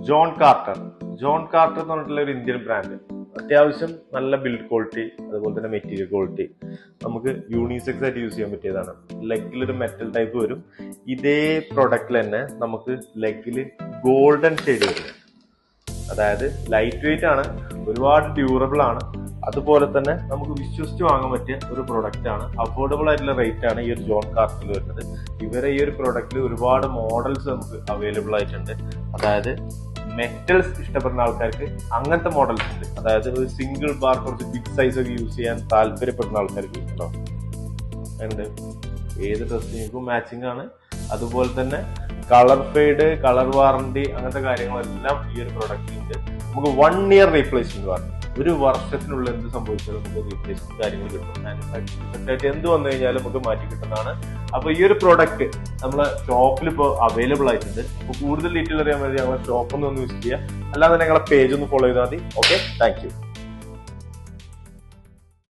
John quarter. John quarter എന്ന് പറഞ്ഞിട്ടുള്ള ഒരു ഇന്ത്യൻ ബ്രാൻഡ്. അത്യാവശ്യം നല്ല ബിൽഡ് ക്വാളിറ്റി, അതുപോലെ തന്നെ മെറ്റീരിയൽ ക്വാളിറ്റി, നമുക്ക് യൂണിസെക്സ് ആയിട്ട് യൂസ് ചെയ്യാൻ പറ്റിയതാണ്. ലെഗിലൊരു മെറ്റൽ ടൈപ്പ് വരും. ഇതേ പ്രൊഡക്റ്റിൽ തന്നെ നമുക്ക് ലെഗിൽ ഗോൾഡൻ ഷെയ്ഡ് വരും. അതായത് ലൈറ്റ് വെയിറ്റ് ആണ്, ഒരുപാട് ഡ്യൂറബിൾ ആണ്, അതുപോലെ തന്നെ നമുക്ക് വിശ്വസിച്ച് വാങ്ങാൻ പറ്റിയ ഒരു പ്രൊഡക്റ്റ് ആണ്. അഫോർഡബിൾ ആയിട്ടുള്ള റേറ്റ് ആണ് ഈ ഒരു ജോൺ കാർട്ടിൽ വരുന്നത്. ഇവരെ ഈ ഒരു പ്രൊഡക്റ്റിൽ ഒരുപാട് മോഡൽസ് നമുക്ക് അവൈലബിൾ ആയിട്ടുണ്ട്. അതായത് മെറ്റൽസ് ഇഷ്ടപ്പെടുന്ന ആൾക്കാർക്ക് അങ്ങനത്തെ മോഡൽസ് ഉണ്ട്. അതായത് ഒരു സിംഗിൾ ബാർ കുറച്ച് ബിഗ് സൈസ് ഒക്കെ യൂസ് ചെയ്യാൻ താല്പര്യപ്പെടുന്ന ആൾക്കാർക്ക് ഉണ്ടോ ഉണ്ട്. ഏത് ഡ്രസ്സിനും മാച്ചിങ് ആണ്. അതുപോലെ തന്നെ കളർ ഫെയ്ഡ്, കളർ വാറണ്ടി, അങ്ങനത്തെ കാര്യങ്ങളെല്ലാം ഈ ഒരു പ്രൊഡക്റ്റിലുണ്ട്. നമുക്ക് 1 year റീപ്ലേസ്മെന്റ് പറഞ്ഞു. ഒരു വർഷത്തിനുള്ളിൽ എന്ത് സംഭവിച്ചാലും നമുക്ക് റീപ്ലേസ്മെന്റ് കാര്യങ്ങൾ കിട്ടും. മാനുഫാക്ചറിംഗ് എന്ത് വന്നു കഴിഞ്ഞാലും നമുക്ക് മാറ്റി കിട്ടുന്നതാണ്. അപ്പൊ ഈ ഒരു പ്രോഡക്റ്റ് നമ്മളെ ഷോപ്പിൽ ഇപ്പോൾ അവൈലബിൾ ആയിട്ടുണ്ട്. അപ്പൊ കൂടുതൽ ഡീറ്റെയിൽ അറിയാൻ വേണ്ടി ഞങ്ങളെ ഷോപ്പ് ഒന്ന് വിസിറ്റ് ചെയ്യുക. അല്ലാതെ ഞങ്ങളെ പേജ് ഒന്ന് ഫോളോ ചെയ്താൽ മതി. Okay, thank you.